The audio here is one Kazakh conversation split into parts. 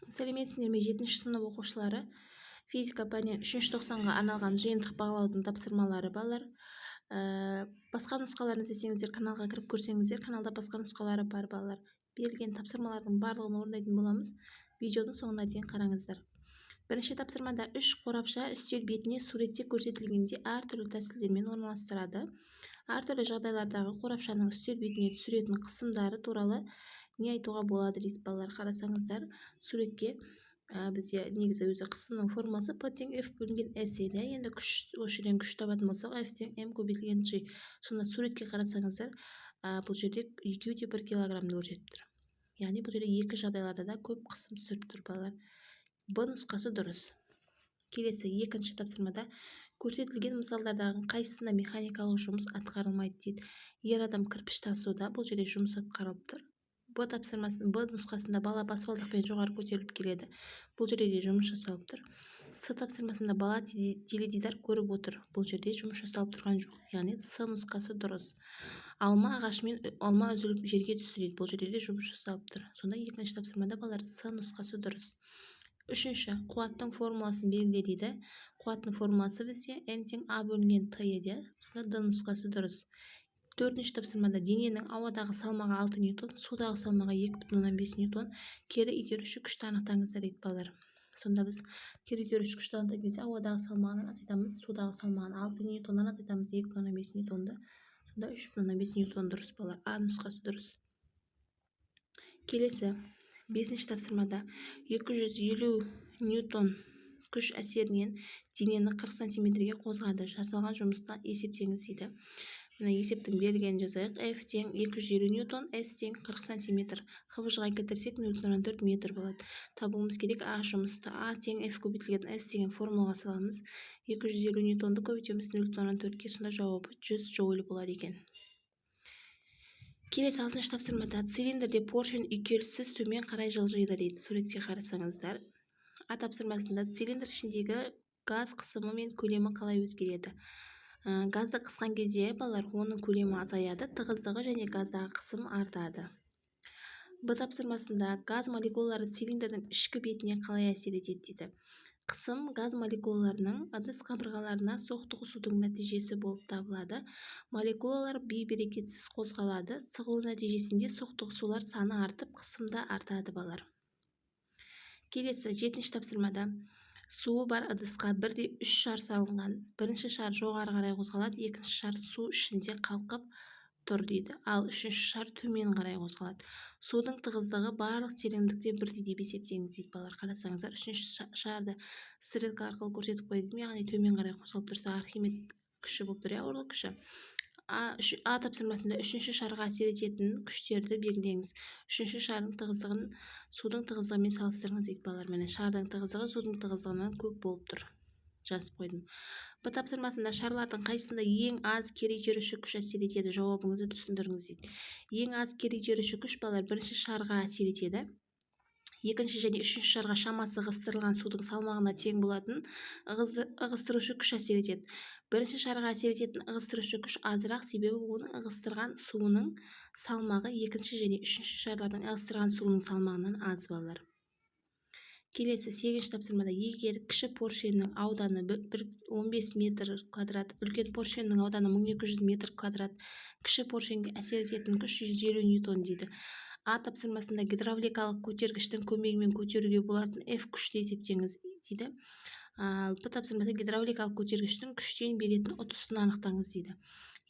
Сәлеметсіздер ме 7-ші сынып оқушылары? Физика пәнінен 3-ші тоқсанға арналған жиынтық бағалаудың тапсырмалары балар. Басқа нұсқаларын іздесеңіздер, каналға кіріп көрсеңіздер, каналда басқа нұсқалары бар балар. Берілген тапсырмалардың барлығын орындайтын боламыз. Видеоның соңына дейін қараңыздар. Бірінші тапсырмада 3 қорапша үстел бетіне суретте көрсетілгенде әртүрлі тәсілдермен орналастырады. Әртүрлі жағдайлардағы қорапшаның үстел бетіне түсіретін қысымдары туралы не айтуға болады дейді балалар. Қарасаңыздар, суретке бізде негізі өзі қысымның формасы P тең F бөлінген S еді. Енді осы жерден күш табатын болсақ, F тең M көбейтілген G. Сонда суретке қарасаңыздар, бұл жерде екеуі де 1 килограммды көрсетіп тұр. Яғни бұл жерде екі жағдайларда да көп қысым түсіріп тұр балалар. Б нұсқасы дұрыс. Келесі екінші тапсырмада көрсетілген мысалдардағы қайсысында механикалық жұмыс атқарылмайды дейді. Ер адам кірпіш тасуда, бұл жерде жұмыс атқарылып тұр. Б нұсқасында бала баспалдақпен жоғары көтеріліп келеді. Бұл жерде де жұмыс жасалып тұр. С тапсырмасында бала теледидар көріп отыр. Бұл жерде жұмыс жасалып тұрған жоқ. Яғни С нұсқасы дұрыс. Алма ағашымен алма үзіліп жерге түсті дейді. Бұл жерде де жұмыс жасалып тұр. Сонда екінші тапсырмада балалар С нұсқасы дұрыс. Үшінші, қуаттың формуласын белгіле дейді. Қуаттың формуласы бізде Н тең А бөлінген Т еді. Сонда Д нұсқасы дұрыс. Төртінші тапсырмада дененің ауадағы салмағы 6 ньютон, судағы салмағы 2,5 ньютон, кері итеруші күшті анықтаңыздар дейді балалар. Сонда біз кері итеруші күшті анықтайтын кезде ауадағы салмағынан атайтамыз, судағы салмағын 6 ньютоннан атайтамыз 2,5 ньютонды. Сонда 3,5 ньютон дұрыс балалар. А нұсқасы дұрыс. Келесі 5-ші тапсырмада 250 ньютон күш әсерінен денені 40 сантиметрге қозғады. Жасалған жұмысты есептеңіз дейді. Мына есептің берілгенін жазайық. F тең 250 ньютон, S тең 40 сантиметр. Қыбыжға келтірсек 0,4 метр болады. Табуымыз керек А жұмысты. А тең F көбейтілген S деген формулаға саламыз. 250 ньютонды көбейтеміз 0,4-ке, сонда жауабы 100 джоуль болады екен. Келесі 6-ші тапсырмада цилиндрде поршень үйкеліссіз төмен қарай жылжиды дейді. Суретке қарасаңыздар. А тапсырмасында цилиндр ішіндегі газ қысымы мен көлемі қалай өзгереді? Газды қысқан кезде балалар оның көлемі азаяды, тығыздығы және газдағы қысым артады. Б тапсырмасында газ молекулалары цилиндрдің ішкі бетіне қалай әсер етеді дейді. Қысым газ молекулаларының ыдыс қабырғаларына соқтығысудың нәтижесі болып табылады. Молекулалар бей-берекетсіз қозғалады. Сығылу нәтижесінде соқтығысулар саны артып, қысым да артады балалар. Келесі 7-ші тапсырмада суы бар ыдысқа 1/3 шар салынған. Бірінші шар жоғары қарай қозғалады, екінші шар су ішінде қалқып тұр дейді. Ал үшінші шар төмен қарай қозғалады. Судың тығыздығы барлық тереңдікте бірдей деп есептеңіз дейді балалар. Қарасаңыздар, үшінші шарды стрелка арқылы көрсетіп қойдым, яғни төмен қарай қозғалып тұрса Архимед күші болып тұр, орлық күші. А тапсырмасында үшінші шарға әсер ететін күштерді белгілеңіз. Үшінші шардың тығыздығын судың тығыздығымен салыстырыңыз дейді балалар. Міне шардың тығыздығы судың тығыздығынан көп болып тұр. Жазып қойдым. Б тапсырмасында шарлардың қайсысында ең аз кері итеруші күш әсер етеді? Жауабыңызды түсіндіріңіз дейді. Ең аз кері итеруші күш балалар бірінші шарға әсер етеді. Екінші және үшінші шарға шамасы ығыстырылған судың салмағына тең болатын ығыстырушы күш әсер етеді. Бірінші шарға әсер ететін ығыстырушы күш азырақ, себебі оның ығыстырған суының салмағы екінші және үшінші шарлардың ығыстырған суының салмағынан аз балалар. Келесі 8-ші тапсырмада егер кіші поршеннің ауданы 15 метр квадрат, үлкен поршеннің ауданы 1200 метр квадрат, кіші поршенге әсер ететін күш 150 ньютон дейді. А тапсырмасында гидравликалық көтергіштің көмегімен көтеруге болатын F күшті есептеңіз дейді. Б тапсырмасы гидравликалық көтергіштің күштен беретін ұтысын анықтаңыз дейді.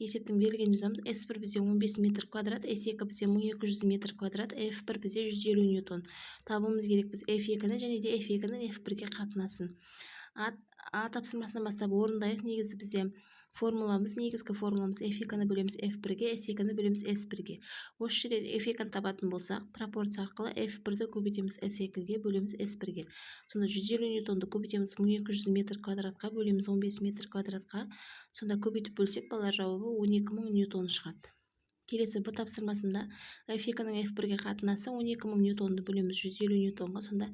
Есептің берілген жазамыз. S1 бізде 15 метр квадрат, S2 бізде 1200 метр квадрат, F1 бізде 150 ньютон. Табуымыз керек біз F2-ні және де F2-нің F1-ге қатынасын. А тапсырмасынан бастап орындайық. Негізі бізде формуламыз, негізгі формуламыз F2-ні бөлеміз F1-ге, S2-ні бөлеміз S1-ге. Осы жерден F2-ні табатын болсақ, пропорция арқылы F1-ді көбейтеміз S2-ге, бөлеміз S1-ге. Сонда 150 ньютонды көбейтеміз 1200 метр квадратқа, бөлеміз 15 метр квадратқа. Сонда көбейтіп бөлсек, балалар жауабы 12000 ньютон шығады. Келесі Б тапсырмасында F2-нің F1-ге қатынасы 12000 ньютонды бөлеміз 150 ньютонға, сонда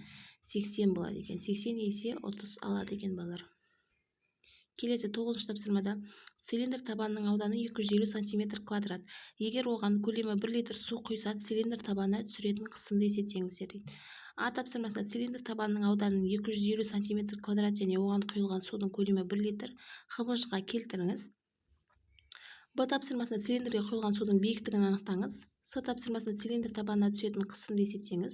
80 болады екен. 80 есе 30 алады екен балалар. Келесі 9-ші тапсырмада цилиндр табанының ауданы 250 сантиметр квадрат. Егер оған көлемі 1 литр су құйса, цилиндр табаны түсіретін қысымды есептеңіздер дейді. А тапсырмасында цилиндр табанының ауданын 250 см квадрат және оған құйылған судың көлемі 1 литр х-ға келтіріңіз. Б тапсырмасында цилиндрге құйылған судың биіктігін анықтаңыз. С тапсырмасында цилиндр табанына түсетін қысымды есептеңіз.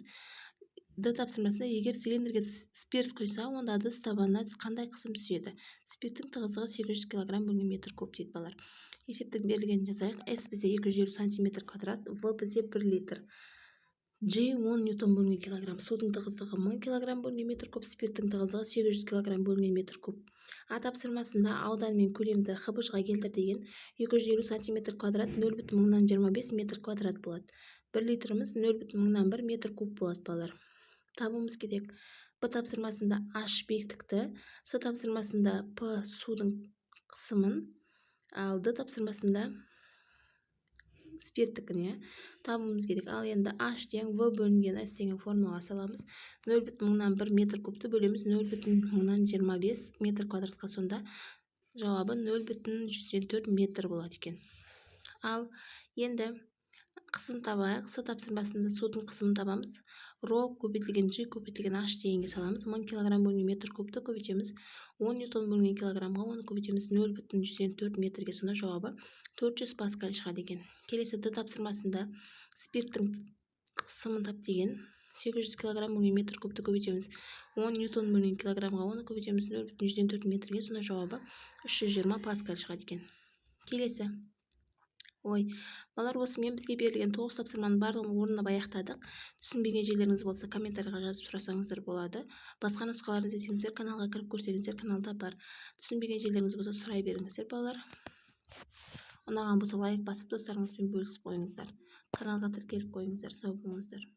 Д тапсырмасында егер цилиндрге спирт құйса, онда ыдыс табанына қандай қысым түседі? Спирттің тығыздығы 800 кг бөлінген метр куб дейді балалар. Есептің берілгенін жазайық. С бізде 250 см квадрат, В бізде 1 литр. G 10 ньютон бөлінген килограмм. Судың тығыздығы 1000 кг бөлінген метр куб, спирттің тығыздығы 800 кг бөлінген метр куб. А тапсырмасында аудан мен көлемді х-ға келтір деген 250 см квадрат 0,25 метр квадрат болады. 1 литріміз 0,1 метр куб болады балалар. Табуымыз керек. Б тапсырмасында H биіктікті, С тапсырмасында П судың қысымын, ал Д тапсырмасында спирттікін табуымыз керек. Ал енді H тең В бөлінген S деген формулаға саламыз. 0,1 метр кубты бөлеміз 0,25 метр квадратқа, сонда жауабы 0,104 метр болады екен. Ал енді қысым табайық. С тапсырмасында судың қысымын табамыз. Ро көбейтілген G көбейтілген H дегенге саламыз. 1000 кг бөлінген метр кубты көбейтеміз 10 ньютон бөлінген килограммға, оны көбейтеміз 0,104 метрге, сонда жауабы 400 паскаль шығады екен. Келесі Д тапсырмасында спирттің қысымын тап деген 800 кг бөлінген метр кубты көбейтеміз 10 ньютон бөлінген килограммға, оны көбейтеміз 0,104 метрге, сонда жауабы 320 паскаль шығады екен. Келесі. Балалар, осымен бізге берілген 9 тапсырманың барлығын орындап аяқтадық. Түсінбеген жерлеріңіз болса, комментарийға жазып сұрасаңыздар болады. Басқа нұсқаларын іздесеңіздер, каналға кіріп көрсеңіздер, каналда бар. Түсінбеген жерлеріңіз болса, сұрай беріңіздер балалар. Ұнаған болса, лайк басып достарыңызбен бөлісіп қойыңыздар. Каналға тіркеліп қойыңыздар. Сау болыңыздар.